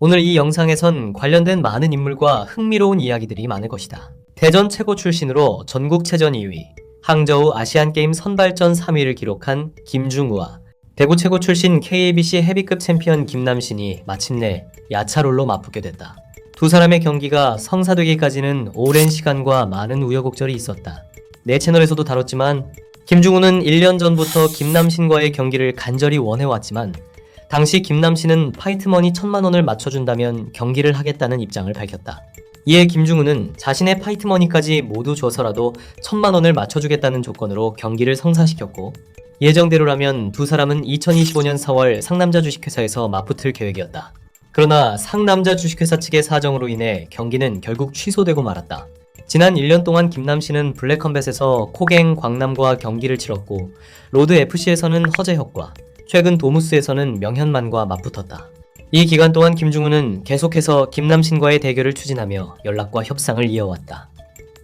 오늘 이 영상에선 관련된 많은 인물과 흥미로운 이야기들이 많을 것이다. 대전 최고 출신으로 전국체전 2위, 항저우 아시안게임 선발전 3위를 기록한 김중우와 대구 최고 출신 KABC 헤비급 챔피언 김남신이 마침내 야차롤로 맞붙게 됐다. 두 사람의 경기가 성사되기까지는 오랜 시간과 많은 우여곡절이 있었다. 내 채널에서도 다뤘지만 김중우는 1년 전부터 김남신과의 경기를 간절히 원해왔지만 당시 김남신은 파이트머니 1000만원을 맞춰준다면 경기를 하겠다는 입장을 밝혔다. 이에 김중우는 자신의 파이트머니까지 모두 줘서라도 1000만원을 맞춰주겠다는 조건으로 경기를 성사시켰고, 예정대로라면 두 사람은 2025년 4월 상남자 주식회사에서 맞붙을 계획이었다. 그러나 상남자 주식회사 측의 사정으로 인해 경기는 결국 취소되고 말았다. 지난 1년 동안 김남신은 블랙컴뱃에서 코갱 광남과 경기를 치렀고, 로드FC에서는 허재혁과, 최근 도무스에서는 명현만과 맞붙었다. 이 기간 동안 김중우는 계속해서 김남신과의 대결을 추진하며 연락과 협상을 이어왔다.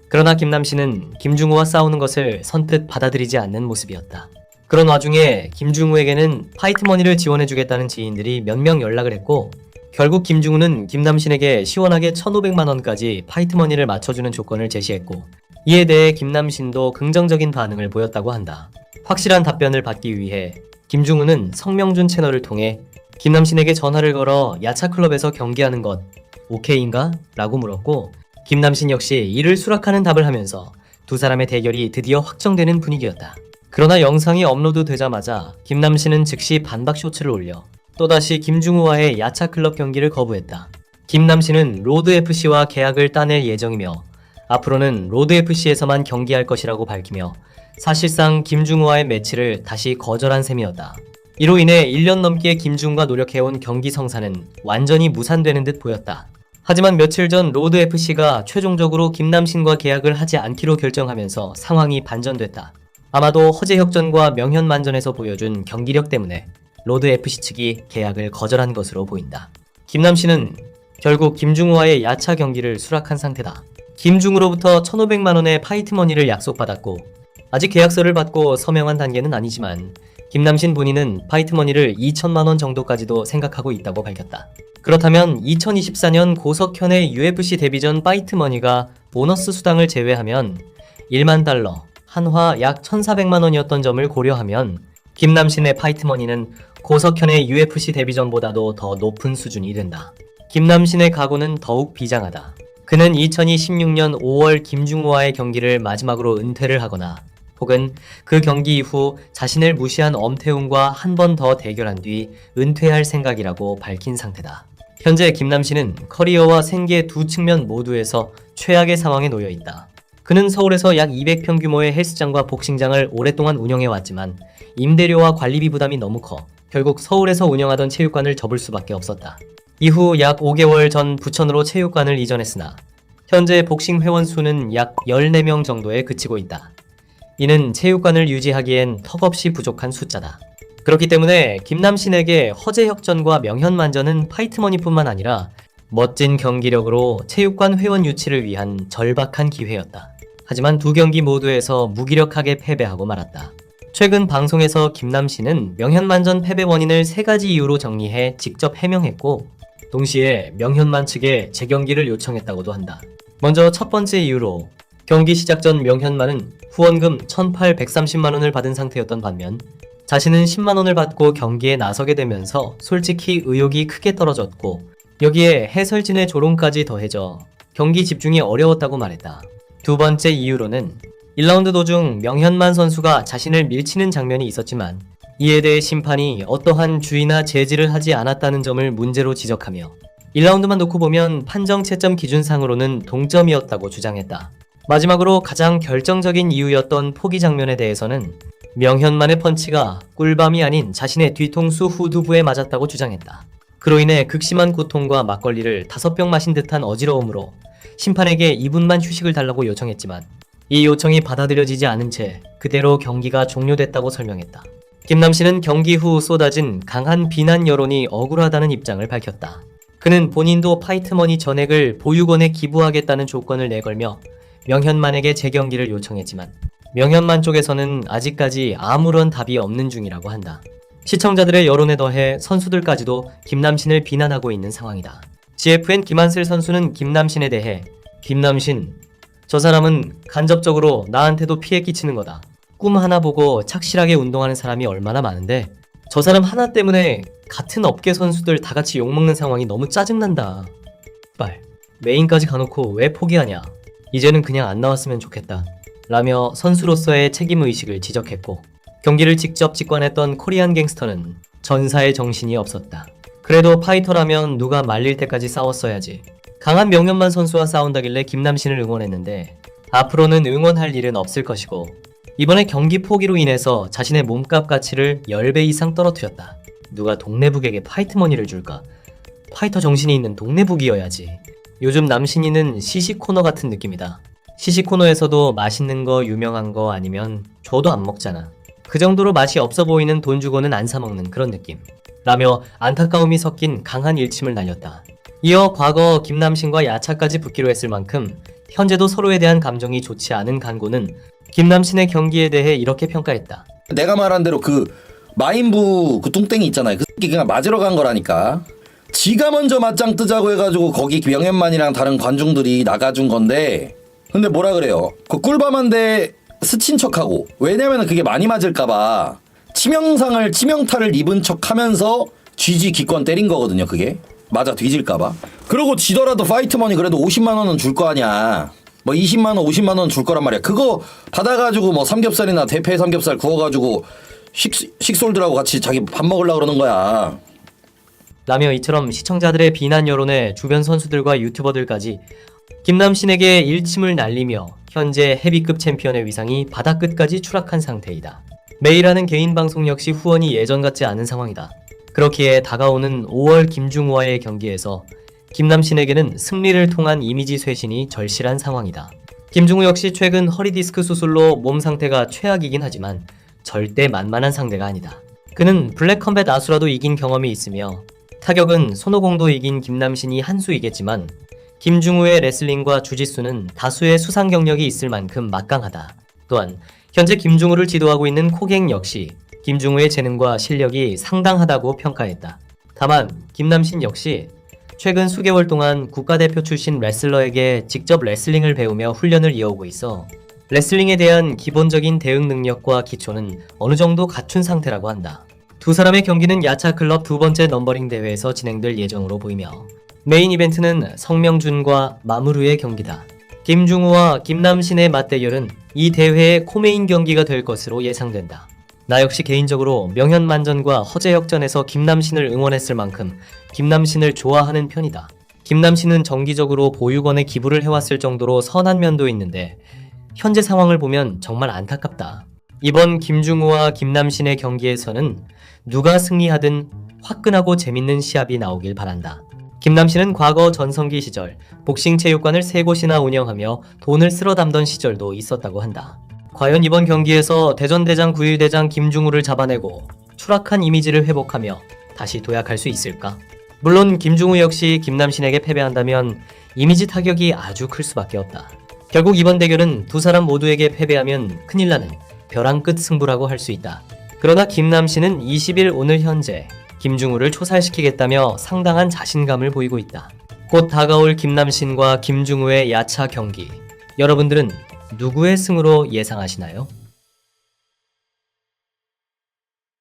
그러나 김남신은 김중우와 싸우는 것을 선뜻 받아들이지 않는 모습이었다. 그런 와중에 김중우에게는 파이트머니를 지원해주겠다는 지인들이 몇 명 연락을 했고, 결국 김중우는 김남신에게 시원하게 1,500만원까지 파이트머니를 맞춰주는 조건을 제시했고, 이에 대해 김남신도 긍정적인 반응을 보였다고 한다. 확실한 답변을 받기 위해 김중우는 성명준 채널을 통해 김남신에게 전화를 걸어 야차클럽에서 경기하는 것 오케이인가? 라고 물었고, 김남신 역시 이를 수락하는 답을 하면서 두 사람의 대결이 드디어 확정되는 분위기였다. 그러나 영상이 업로드 되자마자 김남신은 즉시 반박 쇼츠를 올려 또다시 김중우와의 야차클럽 경기를 거부했다. 김남신은 로드FC와 계약을 따낼 예정이며 앞으로는 로드FC에서만 경기할 것이라고 밝히며 사실상 김중우와의 매치를 다시 거절한 셈이었다. 이로 인해 1년 넘게 김중우가 노력해온 경기 성사는 완전히 무산되는 듯 보였다. 하지만 며칠 전 로드FC가 최종적으로 김남신과 계약을 하지 않기로 결정하면서 상황이 반전됐다. 아마도 허재혁전과 명현만전에서 보여준 경기력 때문에 로드FC 측이 계약을 거절한 것으로 보인다. 김남신은 결국 김중우와의 야차 경기를 수락한 상태다. 김중우로부터 1,500만원의 파이트머니를 약속받았고, 아직 계약서를 받고 서명한 단계는 아니지만 김남신 본인은 파이트머니를 2,000만원 정도까지도 생각하고 있다고 밝혔다. 그렇다면 2024년 고석현의 UFC 데뷔 전 파이트머니가 보너스 수당을 제외하면 1만 달러, 한화 약 1,400만원이었던 점을 고려하면 김남신의 파이트머니는 고석현의 UFC 데뷔 전보다도 더 높은 수준이 된다. 김남신의 각오는 더욱 비장하다. 그는 2026년 5월 김중우와의 경기를 마지막으로 은퇴를 하거나 혹은 그 경기 이후 자신을 무시한 엄태웅과 한 번 더 대결한 뒤 은퇴할 생각이라고 밝힌 상태다. 현재 김남신은 커리어와 생계 두 측면 모두에서 최악의 상황에 놓여 있다. 그는 서울에서 약 200평 규모의 헬스장과 복싱장을 오랫동안 운영해왔지만 임대료와 관리비 부담이 너무 커 결국 서울에서 운영하던 체육관을 접을 수밖에 없었다. 이후 약 5개월 전 부천으로 체육관을 이전했으나 현재 복싱 회원 수는 약 14명 정도에 그치고 있다. 이는 체육관을 유지하기엔 턱없이 부족한 숫자다. 그렇기 때문에 김남신에게 허재혁전과 명현만전은 파이트머니뿐만 아니라 멋진 경기력으로 체육관 회원 유치를 위한 절박한 기회였다. 하지만 두 경기 모두에서 무기력하게 패배하고 말았다. 최근 방송에서 김남신은 명현만전 패배 원인을 3가지 이유로 정리해 직접 해명했고, 동시에 명현만 측에 재경기를 요청했다고도 한다. 먼저 첫 번째 이유로 경기 시작 전 명현만은 후원금 1,830만원을 받은 상태였던 반면 자신은 10만원을 받고 경기에 나서게 되면서 솔직히 의욕이 크게 떨어졌고, 여기에 해설진의 조롱까지 더해져 경기 집중이 어려웠다고 말했다. 두 번째 이유로는 1라운드 도중 명현만 선수가 자신을 밀치는 장면이 있었지만 이에 대해 심판이 어떠한 주의나 제지를 하지 않았다는 점을 문제로 지적하며 1라운드만 놓고 보면 판정 채점 기준상으로는 동점이었다고 주장했다. 마지막으로 가장 결정적인 이유였던 포기 장면에 대해서는 명현만의 펀치가 꿀밤이 아닌 자신의 뒤통수 후두부에 맞았다고 주장했다. 그로 인해 극심한 고통과 막걸리를 5병 마신 듯한 어지러움으로 심판에게 2분만 휴식을 달라고 요청했지만 이 요청이 받아들여지지 않은 채 그대로 경기가 종료됐다고 설명했다. 김남신은 경기 후 쏟아진 강한 비난 여론이 억울하다는 입장을 밝혔다. 그는 본인도 파이트머니 전액을 보육원에 기부하겠다는 조건을 내걸며 명현만에게 재경기를 요청했지만 명현만 쪽에서는 아직까지 아무런 답이 없는 중이라고 한다. 시청자들의 여론에 더해 선수들까지도 김남신을 비난하고 있는 상황이다. GFN 김한슬 선수는 김남신에 대해 김남신, 저 사람은 간접적으로 나한테도 피해 끼치는 거다. 꿈 하나 보고 착실하게 운동하는 사람이 얼마나 많은데 저 사람 하나 때문에 같은 업계 선수들 다 같이 욕먹는 상황이 너무 짜증난다. 빨, 메인까지 가놓고 왜 포기하냐. 이제는 그냥 안 나왔으면 좋겠다. 라며 선수로서의 책임의식을 지적했고 경기를 직접 직관했던 코리안 갱스터는 전사의 정신이 없었다. 그래도 파이터라면 누가 말릴 때까지 싸웠어야지. 강한 명현만 선수와 싸운다길래 김남신을 응원했는데 앞으로는 응원할 일은 없을 것이고 이번에 경기 포기로 인해서 자신의 몸값 가치를 10배 이상 떨어뜨렸다. 누가 동네북에게 파이트머니를 줄까? 파이터 정신이 있는 동네북이어야지. 요즘 남신이는 시시코너 같은 느낌이다. 시시코너에서도 맛있는 거 유명한 거 아니면 줘도 안 먹잖아. 그 정도로 맛이 없어 보이는 돈 주고는 안 사 먹는 그런 느낌. 라며 안타까움이 섞인 강한 일침을 날렸다. 이어 과거 김남신과 야차까지 붙기로 했을 만큼 현재도 서로에 대한 감정이 좋지 않은 간고는 김남신의 경기에 대해 이렇게 평가했다. 내가 말한 대로 그 마인부 그 뚱땡이 있잖아요. 그 새끼 그냥 맞으러 간 거라니까. 지가 먼저 맞짱 뜨자고 해가지고 거기 명현만이랑 다른 관중들이 나가준 건데 근데 뭐라 그래요. 그 꿀밤한데 스친 척하고 왜냐면은 그게 많이 맞을까봐 치명타를 입은 척하면서 GG 기권 때린 거거든요. 그게 맞아 뒤질까봐. 그러고 지더라도 파이트머니 그래도 50만 원은 줄 거 아니야. 뭐 20만 원 50만 원 줄 거란 말이야. 그거 받아가지고 뭐 삼겹살이나 대패 삼겹살 구워가지고 식솔들하고 같이 자기 밥 먹으려고 그러는 거야. 라며 이처럼 시청자들의 비난 여론에 주변 선수들과 유튜버들까지 김남신에게 일침을 날리며 현재 헤비급 챔피언의 위상이 바닥 끝까지 추락한 상태이다. 매일 하는 개인 방송 역시 후원이 예전 같지 않은 상황이다. 그렇기에 다가오는 5월 김중우와의 경기에서 김남신에게는 승리를 통한 이미지 쇄신이 절실한 상황이다. 김중우 역시 최근 허리 디스크 수술로 몸 상태가 최악이긴 하지만 절대 만만한 상대가 아니다. 그는 블랙컴뱃 아수라도 이긴 경험이 있으며 타격은 손오공도 이긴 김남신이 한 수이겠지만 김중우의 레슬링과 주짓수는 다수의 수상 경력이 있을 만큼 막강하다. 또한 현재 김중우를 지도하고 있는 코갱 역시 김중우의 재능과 실력이 상당하다고 평가했다. 다만 김남신 역시 최근 수개월 동안 국가대표 출신 레슬러에게 직접 레슬링을 배우며 훈련을 이어오고 있어 레슬링에 대한 기본적인 대응 능력과 기초는 어느 정도 갖춘 상태라고 한다. 두 사람의 경기는 야차클럽 두 번째 넘버링 대회에서 진행될 예정으로 보이며 메인 이벤트는 성명준과 마무르의 경기다. 김중우와 김남신의 맞대결은 이 대회의 코메인 경기가 될 것으로 예상된다. 나 역시 개인적으로 명현만전과 허재혁전에서 김남신을 응원했을 만큼 김남신을 좋아하는 편이다. 김남신은 정기적으로 보육원에 기부를 해왔을 정도로 선한 면도 있는데 현재 상황을 보면 정말 안타깝다. 이번 김중우와 김남신의 경기에서는 누가 승리하든 화끈하고 재밌는 시합이 나오길 바란다. 김남신은 과거 전성기 시절 복싱 체육관을 3곳이나 운영하며 돈을 쓸어 담던 시절도 있었다고 한다. 과연 이번 경기에서 대전대장 9.1대장 김중우를 잡아내고 추락한 이미지를 회복하며 다시 도약할 수 있을까? 물론 김중우 역시 김남신에게 패배한다면 이미지 타격이 아주 클 수밖에 없다. 결국 이번 대결은 두 사람 모두에게 패배하면 큰일 나는 벼랑 끝 승부라고 할 수 있다. 그러나 김남신은 20일 오늘 현재 김중우를 초살시키겠다며 상당한 자신감을 보이고 있다. 곧 다가올 김남신과 김중우의 야차 경기. 여러분들은 누구의 승으로 예상하시나요?